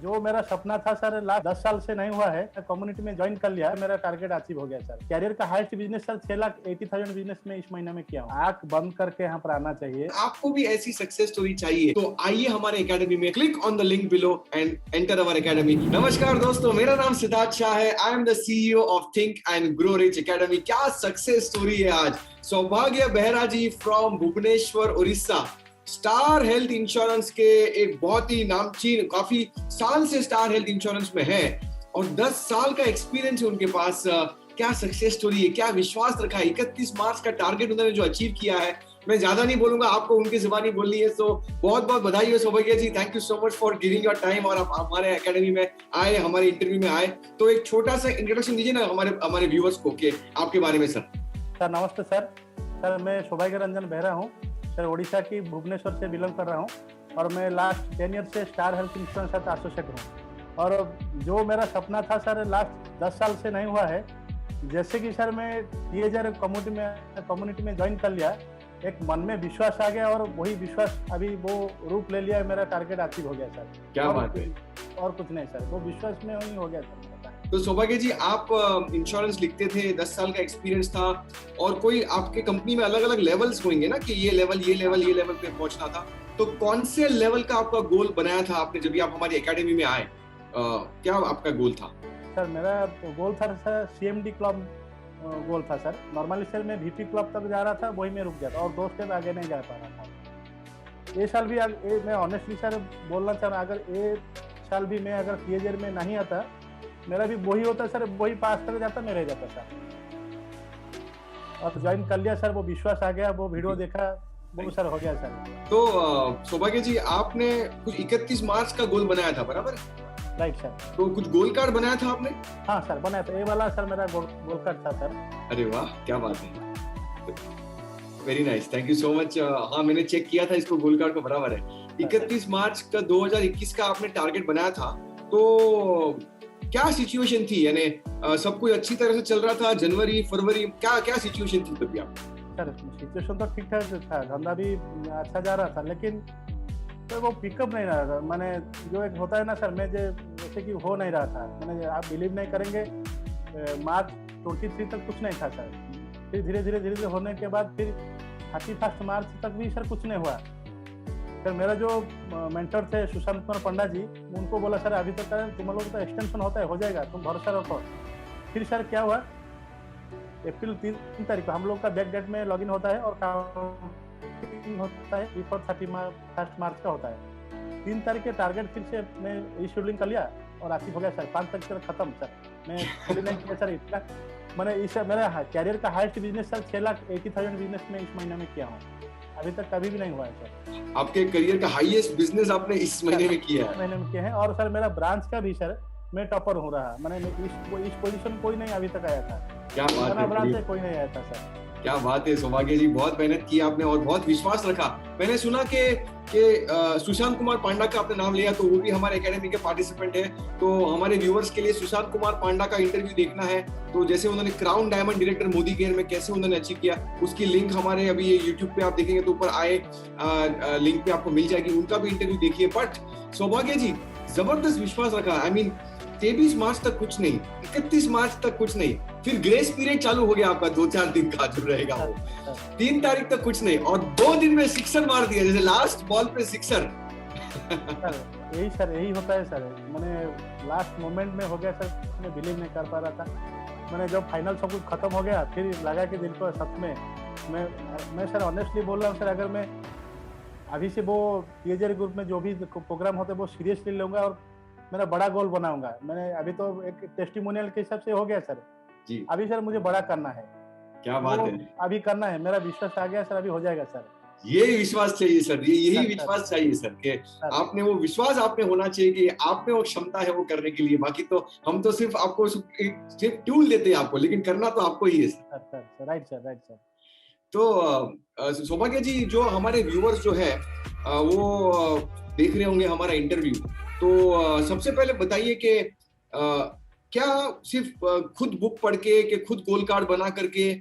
जो मेरा सपना था सर लास्ट 10 साल से नहीं हुआ है, कम्युनिटी में ज्वाइन कर लिया, मेरा टारगेट अचीव हो गया सर। कैरियर का हाईएस्ट बिजनेस सर 6,80,000 बिजनेस में इस महीने में किया हूँ। आंख बंद करके यहाँ पर आना चाहिए। आपको भी ऐसी सक्सेस स्टोरी चाहिए तो आइए हमारे एकेडमी में, click on the link below and enter our academy. नमस्कार दोस्तों, मेरा नाम सिद्धार्थ शाह है। I am the CEO of think and grow rich academy. क्या सक्सेस स्टोरी है आज। Saubhagya Behera ji from Bhubaneswar Orissa, star health insurance के एक बहुत ही नामचीन, काफी साल से स्टार हेल्थ इंश्योरेंस में है और 10 साल का एक्सपीरियंस है उनके पास। क्या सक्सेस स्टोरी है, क्या विश्वास रखा है। 31 मार्च का टारगेट उन्होंने जो अचीव किया है, मैं ज्यादा नहीं बोलूंगा, आपको उनकी जुबानी बोलनी है। तो बहुत बहुत बधाई हो Saubhagya ji, thank you so much for giving your time और आप हमारे एकेडमी में आए, हमारे इंटरव्यू में आए। तो एक छोटा सा इंट्रोडक्शन दीजिए ना हमारे व्यूअर्स को कि आपके बारे में। सर नमस्ते सर मैं सौभाग्य रंजन बेहरा हूँ सर, उड़ीसा की भुवनेश्वर से बिलोंग कर रहा हूँ और मैं लास्ट 10 ईयर से स्टार हेल्थ इंश्योरेंस साथ एसोसिएट हूँ। और जो मेरा सपना था सर लास्ट 10 साल से नहीं हुआ है। जैसे कि सर मैं टीएजर कम्युनिटी में ज्वाइन कर लिया, एक मन में विश्वास आ गया और वही विश्वास अभी वो रूप ले लिया, मेरा टारगेट अचीव हो गया सर। क्या बात है। और कुछ नहीं सर, वो विश्वास में ही हो गया सर। तो सौभाग्य जी, आप इंश्योरेंस लिखते थे, 10 साल का एक्सपीरियंस था और कोई आपके कंपनी में अलग अलग लेवल्स होंगे ना कि ये लेवल पे पहुंचना था। तो कौन से लेवल का आपका गोल बनाया था आपने जब आप हमारी एकेडमी में आए? क्या आपका गोल था? सर मेरा गोल था सर सीएमडी क्लब गोल था सर। नॉर्मली सर मैं वीपी क्लब तक जा रहा था, वही में रुक गया था और 2 स्टेप आगे नहीं जा पा रहा था। ये साल भी मैं ऑनेस्टली सर बोलना चाह रहा हूँ, अगर ये साल भी मैं अगर टीएजर में नहीं आता, मेरा भी वही होता सर, वही पास तक जाता, मैं रह जाता सर। और ज्वाइन कर लिया सर, वो विश्वास आ गया, वो वीडियो देखा, वो सर हो गया सर। तो सौभाग्य जी, आपने कुछ 31 मार्च का गोल बनाया था, बराबर? Right sir. तो कुछ गोल कार्ड बनाया था आपने? हाँ सर बनाया था, ये वाला सर मेरा गोल कार्ड था सर। अरे वाह, क्या बात है, very nice, thank you so much. हाँ, मैंने चेक किया था, इसको गोल कार्ड को बराबर है। 31 मार्च का 2021 का आपने टारगेट बनाया था, तो क्या सिचुएशन थी? यानी सब कुछ अच्छी तरह से चल रहा था? जनवरी फरवरी क्या सिचुएशन थी तभी आप? सर सिचुएशन तो ठीक ठाक था, धंधा भी अच्छा जा रहा था, लेकिन तो वो पिकअप नहीं रहा था। मैंने जो एक होता है ना सर, मैं जैसे कि हो नहीं रहा था। मैंने, आप बिलीव नहीं करेंगे, मार्च 23 तक कुछ नहीं था सर। फिर धीरे धीरे होने के बाद फिर 31 मार्च तक भी सर कुछ नहीं हुआ। फिर मेरा जो मेंटर थे सुशांत कुमार पंडा जी, उनको बोला सर अभी तक तुम लोग तो एक्सटेंशन होता है, हो जाएगा, तुम भरोसा रखो। फिर सर क्या हुआ, अप्रैल 3 तारीख को हम लोग का बैक डेट में लॉगिन होता है और होता है बिफोर 31 मार्च का होता है। 3 तारीख के टारगेट फिर से मैं शेड्यूलिंग कर लिया और अचीव हो गया सर। 5 तारीख तक खत्म सर। मैं खोली नहीं किया सर, इतना मैंने इस मेरा कैरियर का हाईएस्ट बिजनेस सर 6,80,000 बिजनेस में इस महीने में किया हूँ। अभी तक कभी भी नहीं हुआ है सर। आपके करियर का हाईएस्ट बिजनेस आपने इस महीने में किया है? इस महीने में किया है। और सर मेरा ब्रांच का भी सर मैं टॉपर हो रहा, मैंने इस पोजीशन कोई नहीं अभी तक आया था। क्या बात है, ब्रांच से कोई नहीं आया था सर। क्या बात है सौभाग्य जी, बहुत मेहनत की आपने और बहुत विश्वास रखा। मैंने सुना कि सुशांत कुमार पांडा का आपने नाम लिया, तो वो भी हमारे एकेडमी के पार्टिसिपेंट है। तो हमारे व्यूअर्स के लिए सुशांत कुमार पांडा का इंटरव्यू देखना है तो जैसे उन्होंने crown diamond director Modi care में कैसे उन्होंने अचीव किया, उसकी लिंक हमारे अभी ये यूट्यूब पे आप देखेंगे तो ऊपर आए लिंक पे आपको मिल जाएगी, उनका भी इंटरव्यू देखिए। बट सौभाग्य जी, जबरदस्त विश्वास रखा। आई मीन 23 मार्च तक कुछ नहीं, 31 मार्च तक कुछ नहीं, फिर ग्रेस पीरियड चालू हो गया आपका 2-4 दिन का जो रहेगा वो। 3 तारीख तक कुछ नहीं और 2 दिन में सिक्सर मार दिया, जैसे लास्ट बॉल पे सिक्सर। यही होता है सर। मैंने लास्ट मोमेंट में हो गया सर, मैं बिलीव नहीं कर पा रहा था। मैंने जब फाइनल सब कुछ खत्म हो गया, फिर लगा कि दिल को सच में मैं सर ऑनेस्टली बोल रहा हूँ सर, अगर मैं अभी से वो टीएजर ग्रुप में जो भी प्रोग्राम होते हैं वो सीरियसली लूंगा और मेरा बड़ा गोल बनाऊंगा। मैंने अभी तो एक टेस्टिमोनियल के हिसाब से हो गया सर जी, अभी सर मुझे बड़ा करना है। क्या बात है, अभी करना है, मेरा विश्वास आ गया सर, अभी हो जाएगा सर। ये विश्वास चाहिए सर, यही विश्वास चाहिए सर कि आपने वो विश्वास आपने होना चाहिए कि आपने वो क्षमता है वो करने के लिए। बाकी तो हम तो सिर्फ आपको सिर्फ टूल देते हैं आपको, लेकिन करना तो आपको ही है सर। Right sir. तो सौभाग्य जी, जो हमारे व्यूअर्स जो है वो देख रहे होंगे हमारा इंटरव्यू, तो सबसे पहले बताइए कि क्या सिर्फ खुद बुक पढ़ के कि खुद गोल कार्ड बना करके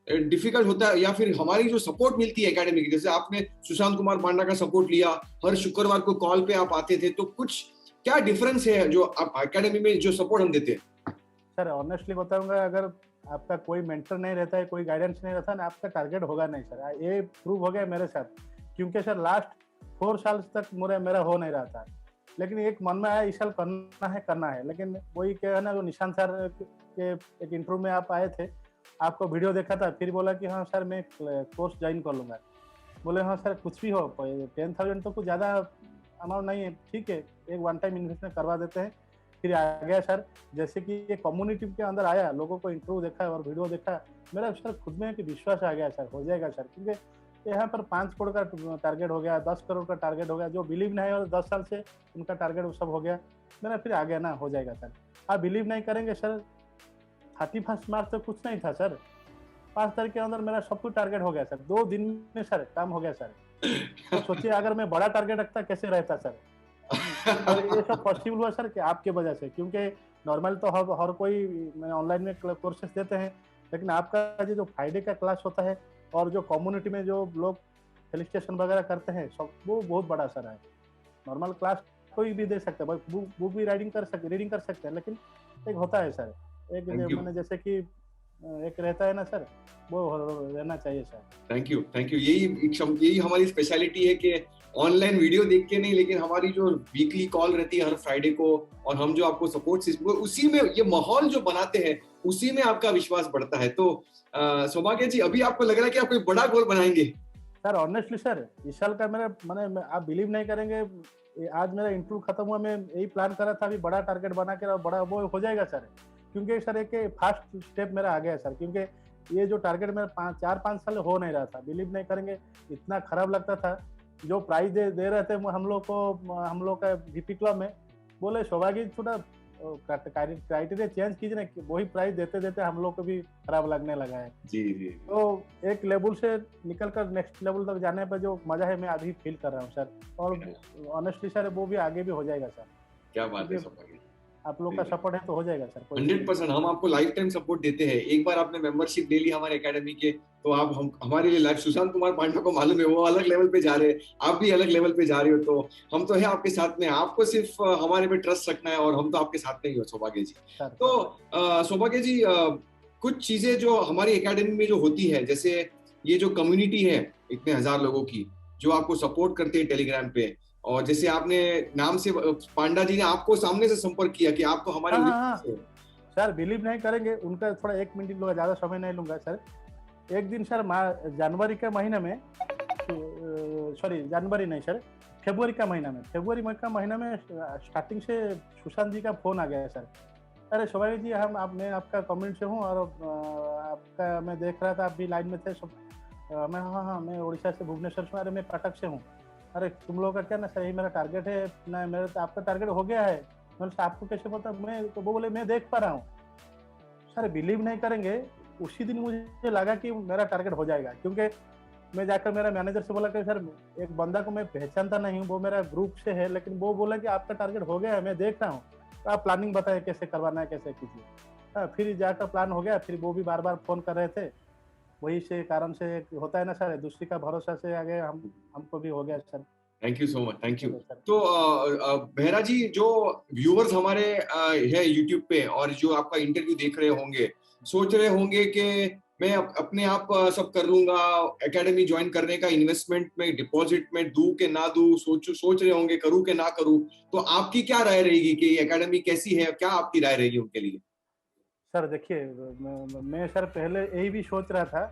डिफिकल्ट होता है, या फिर हमारी जो सपोर्ट मिलती है एकेडमी की, जैसे आपने सुशांत कुमार पांडा का सपोर्ट लिया, हर शुक्रवार को कॉल पे आप आते थे, तो कुछ क्या डिफरेंस है जो आप एकेडमी में जो सपोर्ट हम देते हैं? सर ऑनेस्टली बताऊंगा, अगर आपका कोई मेंटर नहीं रहता है, कोई गाइडेंस नहीं रहता ना, आपका टारगेट होगा नहीं सर। ये प्रूव हो गया मेरे साथ, क्योंकि सर लास्ट 4 साल तक मेरा हो नहीं रहा था। लेकिन एक मन में आया इस साल करना है। लेकिन वही क्या है ना, जो निशांत सर के एक इंटरव्यू में आप आए थे, आपको वीडियो देखा था, फिर बोला कि हाँ सर मैं कोर्स ज्वाइन कर लूंगा। बोले हाँ सर कुछ भी हो, 10,000 तो कुछ ज़्यादा अमाउंट नहीं है, ठीक है एक वन टाइम इन्वेस्टमेंट करवा देते हैं। फिर आ गया सर, जैसे कि ये कम्युनिटी के अंदर आया, लोगों को इंटरव्यू देखा और वीडियो देखा, मेरा सर खुद में कि विश्वास आ गया सर हो जाएगा सर। क्योंकि यहाँ पर 5 करोड़ का टारगेट हो गया, 10 करोड़ का टारगेट हो गया, जो बिलीव नहीं और 10 साल से उनका टारगेट वो सब हो गया, मेरा फिर आ गया ना, हो जाएगा सर। आप बिलीव नहीं करेंगे सर, 31 मार्च तो कुछ नहीं था सर, 5 तारीख के अंदर मेरा सब कुछ टारगेट हो गया सर, 2 दिन में सर काम हो गया सर। तो सोचिए अगर मैं बड़ा टारगेट रखता कैसे रहता सर। और ये सब पॉसिबल हुआ सर कि आपके वजह से, क्योंकि नॉर्मल तो हर कोई ऑनलाइन में कोर्सेज देते हैं, लेकिन आपका जो फ्राइडे का क्लास होता है और जो कम्युनिटी में जो लोग फेलिसिटेशन वगैरह करते हैं सब, वो बहुत बड़ा सर है। नॉर्मल क्लास कोई भी दे सकता है, बुक भी रीडिंग कर सकते हैं, लेकिन एक होता है सर, एक मैंने जैसे कि एक रहता है ना सर, वो रहना चाहिए सर। Thank you. यही हमारी स्पेशलिटी है कि ऑनलाइन वीडियो देख के नहीं, लेकिन हमारी जो वीकली कॉल रहती है हर फ्राइडे को, और हम जो आपको सपोर्ट सिस्टम, उसी में ये माहौल जो बनाते हैं, उसी में आपका विश्वास बढ़ता है। तो सौभाग्य जी, अभी आपको लग रहा है कि आप कोई बड़ा गोल बनाएंगे? सर ऑनेस्टली सर, इस साल का मेरा मैंने, आप बिलीव नहीं करेंगे, आज मेरा इंटरव्यू खत्म हुआ, मैं यही प्लान कर रहा था अभी बड़ा टारगेट बना के, बड़ा वो हो जाएगा सर। क्योंकि सर एक फर्स्ट स्टेप मेरा आ गया सर, क्योंकि ये जो टारगेट मेरा 4-5 साल हो नहीं रहा था, बिलीव नहीं करेंगे, इतना खराब लगता था। जो प्राइज दे रहे थे हम लोग को, हम लोग का वीपी क्लब में, बोले सौभाग्य थोड़ा क्राइटेरिया चेंज कीजिए ना, वही प्राइस देते देते हम लोग को भी खराब लगने लगा है। जी। तो एक लेवल से निकल कर नेक्स्ट लेवल तक जाने पर जो मजा है, मैं अभी फील कर रहा हूँ सर। और ऑनेस्टली सर वो भी आगे भी हो जाएगा सर। क्या बात है सौभाग्य, आप लोग का सपोर्ट है तो हो जाएगा सर। 100% हम आपको लाइफ टाइम सपोर्ट देते हैं। एक बार आपने मेंबरशिप ले ली हमारे एकेडमी के, तो आप हमारे लिए लाइफ, सुशांत कुमार पांडा को मालूम है वो अलग लेवल पे जा रहे हैं, आप भी अलग लेवल पे जा रहे हो, तो हम तो है आपके साथ में। आपको सिर्फ हमारे पे ट्रस्ट रखना है, और हम तो आपके साथ में ही हो सौभाग्य जी। तो सौभाग्य जी, कुछ चीजें जो हमारी एकेडमी में जो होती है, जैसे ये जो कम्युनिटी है इतने 1000 लोगों की जो आपको सपोर्ट करते हैं टेलीग्राम पे, और जैसे आपने नाम से पांडा जी ने आपको सामने से संपर्क किया कि आप तो हमारे सर बिलीव नहीं करेंगे, उनका थोड़ा 1 मिनट लूंगा, ज्यादा समय नहीं लूंगा सर। एक दिन सर जनवरी के महीने में, सॉरी जनवरी नहीं सर, फरवरी का महीना में स्टार्टिंग से सुशांत जी का फोन आ गया है सर। अरे सौभाग्य जी, मैं आपका कमेंट से हूँ, और आपका मैं देख रहा था आप भी लाइन में थे सब। मैं हाँ मैं उड़ीसा से, भुवनेश्वर से, अरे मैं कटक से हूँ। अरे तुम लोगों का क्या ना सर, यही मेरा टारगेट है ना, मेरा तो आपका टारगेट हो गया है। मैंने आपको कैसे पता? तो वो बोले मैं देख पा रहा हूँ। सर बिलीव नहीं करेंगे, उसी दिन मुझे लगा कि मेरा टारगेट हो जाएगा, क्योंकि मैं जाकर मेरा मैनेजर से बोला कि सर एक बंदा को मैं पहचानता नहीं हूँ, वो मेरा ग्रुप से है, लेकिन वो बोला कि आपका टारगेट हो गया है, मैं देख रहा हूँ, तो आप प्लानिंग बताएं कैसे करवाना है, कैसे कीजिए। फिर जाकर प्लान हो गया। फिर वो भी बार बार फोन कर रहे थे, वही से कारण से होता है ना सर, दूसरी का भरोसा से आगे हमको भी हो गया sir. Thank you so much, thank you. तो बेहरा जी, जो व्यूअर्स हमारे है यूट्यूब पे और जो आपका इंटरव्यू देख रहे होंगे, सोच रहे होंगे कि मैं अपने आप सब कर लूंगा, एकेडमी ज्वाइन करने का इन्वेस्टमेंट में, डिपॉजिट में दूं कि ना दूं, सोच रहे होंगे करूं कि ना करूं, तो आपकी क्या राय रहेगी कि ये एकेडमी कैसी है? क्या आपकी राय रहेगी उनके लिए? सर देखिए, मैं सर पहले यही भी सोच रहा था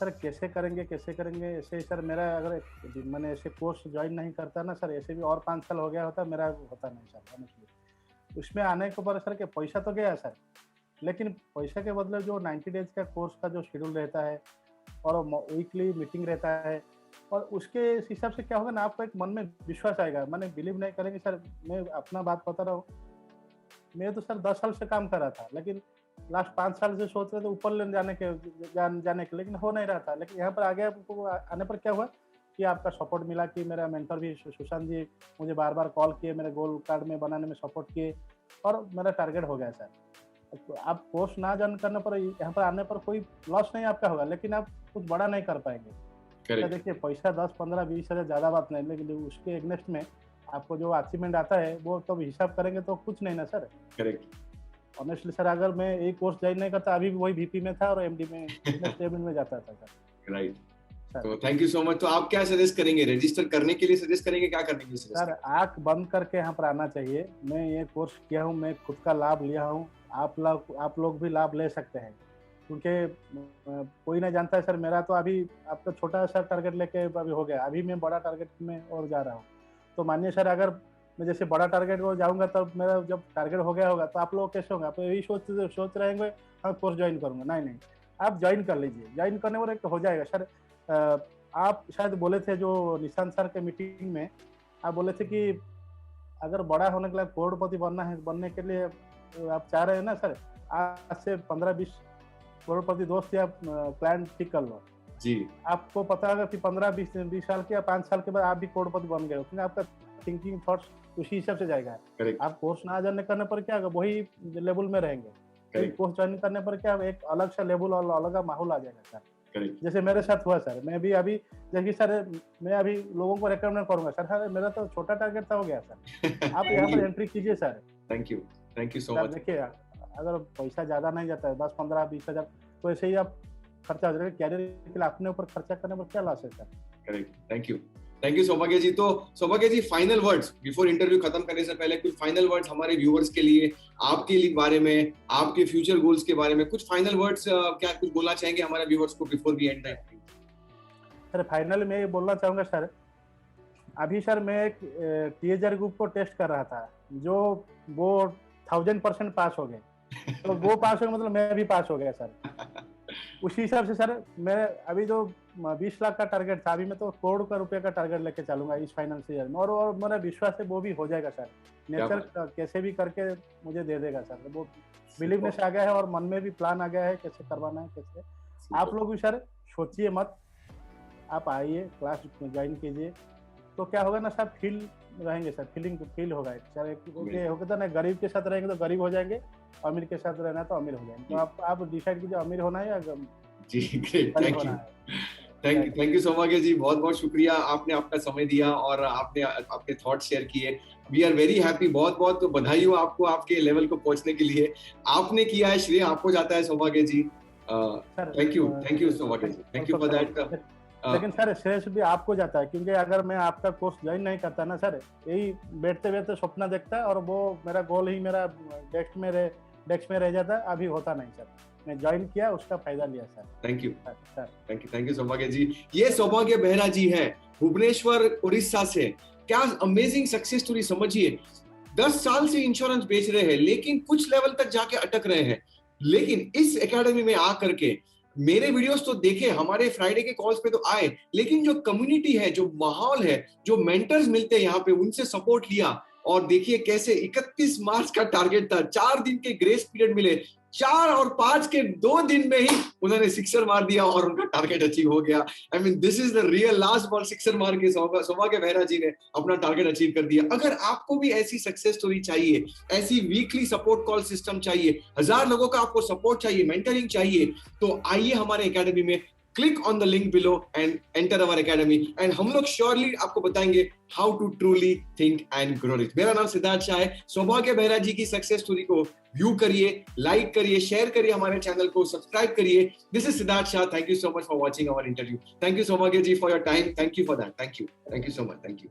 सर, कैसे करेंगे ऐसे ही सर। मेरा अगर मैंने ऐसे कोर्स ज्वाइन नहीं करता ना सर, ऐसे भी और 5 साल हो गया होता, मेरा होता नहीं सर ऑनेस्टली। उसमें आने के ऊपर सर के पैसा तो गया सर, लेकिन पैसा के बदले जो 90 डेज का कोर्स का जो शेड्यूल रहता है और वीकली मीटिंग रहता है, और उसके हिसाब से क्या होगा ना, आपको एक मन में विश्वास आएगा। मैंने बिलीव नहीं करेंगे सर, मैं अपना बात बता रहा हूँ, मैं तो सर 10 साल से काम कर रहा था, लेकिन लास्ट 5 साल से सोच रहे थे ऊपर ले जाने के, लेकिन हो नहीं रहा था। लेकिन यहाँ पर आगे आने पर क्या हुआ कि आपका सपोर्ट मिला, कि मेरा मेंटर भी सुशांत जी मुझे बार बार कॉल किए, मेरे गोल कार्ड में बनाने में सपोर्ट किए, और मेरा टारगेट हो गया सर। तो आप कोर्स ना ज्वाइन करने पर, यहाँ पर आने पर कोई लॉस नहीं आपका होगा, लेकिन आप कुछ बड़ा नहीं कर पाएंगे। तो देखिए पैसा 10, 15, 20 हज़ार ज़्यादा बात नहीं, लेकिन उसके एगनेस्ट में आपको जो अचीवमेंट आता है वो तो हिसाब करेंगे तो कुछ नहीं ना सर। करेक्ट। ऑनेस्टली सर, अगर मैं एक कोर्स ज्वाइन नहीं करता अभी भी वही VP में था और MD में नेक्स्ट लेवल में जाता था सर। राइट। सर तो थैंक यू सो मच। तो आप क्या सजेस्ट करेंगे, रजिस्टर करने के लिए सजेस्ट करेंगे, क्या करने के लिए सजेस्ट सर आंख बंद करके यहाँ पर आना चाहिए। मैं ये कोर्स किया हूँ, मैं खुद का लाभ लिया हूँ, आप लोग भी लाभ ले सकते हैं, क्योंकि कोई नहीं जानता है सर। मेरा तो अभी आपका छोटा सा टारगेट लेके अभी हो गया, अभी मैं बड़ा टारगेट में और जा रहा हूँ। तो मानिए सर, अगर मैं जैसे बड़ा टारगेट को जाऊंगा तब मेरा जब टारगेट हो गया होगा तो आप लोग कैसे होंगे? आप यही सोच रहे होंगे हाँ कोर्स ज्वाइन करूंगा। नहीं नहीं, आप ज्वाइन कर लीजिए। ज्वाइन करने पर एक हो जाएगा सर। आप शायद बोले थे जो निशांत सर के मीटिंग में, आप बोले थे कि अगर बड़ा होने के लिए करोड़पति बनना है, बनने के लिए आप चाह रहे हैं ना सर, आज से 15-20 करोड़पति दोस्त या क्लाइंट ठीक कर लो जी। आपको पता होगा कि 15-20 साल के या 5 साल के बाद आप भी करोड़पति बन गए हो, क्योंकि आपका थिंकिंग थॉट्स उसी हिसाब से जाएगा। करेक्ट। आप कोर्स ना जाने करने पर क्या होगा, वही लेवल में रहेंगे। कोर्स ज्वाइन करने पर क्या एक अलग सा लेवल और अलग माहौल आ जाएगा सर। करेक्ट। जैसे मेरे साथ हुआ सर, मैं भी अभी जैसे सर मैं अभी लोगों को रेकमेंड करूंगा सर, मेरा तो छोटा टारगेट था, हो गया सर। आप यहाँ पर एंट्री कीजिए sir. Thank you so much. देखिए, अगर पैसा ज्यादा नहीं जाता है 10-15-20 हजार, तो ऐसे ही आप खर्चा हो जाएगा। कैरियर के लिए अपने ऊपर खर्चा करने पर क्या लॉस है sir? Correct. Thank you Saubhagya जी। तो सौभाग्य जी, फाइनल वर्ड्स बिफोर इंटरव्यू खत्म करने से पहले, कुछ फाइनल वर्ड्स हमारे व्यूअर्स के लिए, आपके लिए बारे में, आपके फ्यूचर गोल्स के बारे में कुछ फाइनल वर्ड्स क्या कुछ बोलना चाहेंगे हमारे व्यूअर्स को before we end time? Sir final में ये बोलना चाहूंगा सर, अभी सर मैं एक THR ग्रुप को टेस्ट कर रहा था, जो वो 1000% पास हो गए। तो वो पास हो गए मतलब मैं भी पास हो गया सर। उसी हिसाब से सर मैं अभी जो 20 लाख का टारगेट था, अभी मैं तो करोड़ का रुपए का टारगेट लेके चलूंगा इस फाइनेंशियल ईयर में, और मेरा विश्वास है वो भी हो जाएगा सर। नेचर कैसे भी करके मुझे दे देगा सर। वो बिलीवनेस आ गया है और मन में भी प्लान आ गया है कैसे करवाना है, कैसे। आप लोग भी सर सोचिए मत, आप आइए, क्लास ज्वाइन कीजिए, तो क्या होगा ना सर, फील रहेंगे सर, फील होगा सर। ये होगा ना, गरीब के साथ रहेंगे तो गरीब हो जाएंगे, अमीर के साथ रहना तो अमीर हो जाएंगे। तो आप डिसाइड कीजिए अमीर होना है या जी। ग्रेट, थैंक यू सौभाग्य जी, बहुत बहुत शुक्रिया। आपने अपना समय दिया और आपने आपके थॉट शेयर किए। We are very happy. बहुत बहुत बधाई हो आपको आपके लेवल को पहुंचने के लिए। आपने किया है, श्रेय आपको जाता है सौभाग्य ji. Thank you Saubhagya ji, thank you for that. लेकिन सर श्रेय भी आपको जाता है, क्योंकि अगर मैं आपका कोर्स ज्वाइन नहीं करता ना सर, यही बैठते बैठते सपना देखता है और वो मेरा गोल ही मेरा डेस्क में रह जाता है, अभी होता नहीं सर। मैं ज्वाइन किया, उसका फायदा लिया सर। थैंक यू सौभाग्य जी। ये सौभाग्य बेहरा जी है, भुवनेश्वर उड़ीसा से। क्या अमेजिंग सक्सेस स्टोरी, समझिए 10 साल से इंश्योरेंस बेच रहे हैं, लेकिन कुछ लेवल तक जाके अटक रहे हैं। लेकिन इस एकेडमी में आकर के मेरे वीडियोस तो देखे, हमारे फ्राइडे के कॉल्स पे तो आए, लेकिन जो कम्युनिटी है, जो माहौल है, जो मेंटर्स मिलते हैं यहाँ पे, उनसे सपोर्ट लिया। और देखिए कैसे 31 मार्च का टारगेट था, 4 दिन के ग्रेस पीरियड मिले, 4 और 5 के 2 दिन में ही उन्होंने सिक्सर मार दिया और उनका टारगेट अचीव हो गया। I mean this is the real last ball sixer मार के सौभाग्य बेहरा जी ने अपना टारगेट अचीव कर दिया। अगर आपको भी ऐसी सक्सेस स्टोरी चाहिए, ऐसी वीकली सपोर्ट कॉल सिस्टम चाहिए, 1000 लोगों का आपको सपोर्ट चाहिए, मेंटरिंग चाहिए, तो आइए हमारे एकेडमी में। Click on the link below and enter our academy, and हम लोग श्योरली आपको बताएंगे how to truly think and grow rich. मेरा नाम सिद्धार्थ शाह है। सौभाग्य बेहरा जी की सक्सेस स्टोरी को व्यू करिए, लाइक करिए, शेयर करिए, हमारे चैनल को सब्सक्राइब करिए। This is Siddharth Shah. Thank you so much for watching our interview. Thank you Saubhagya ji for your time. Thank you for that. Thank you so much. Thank you.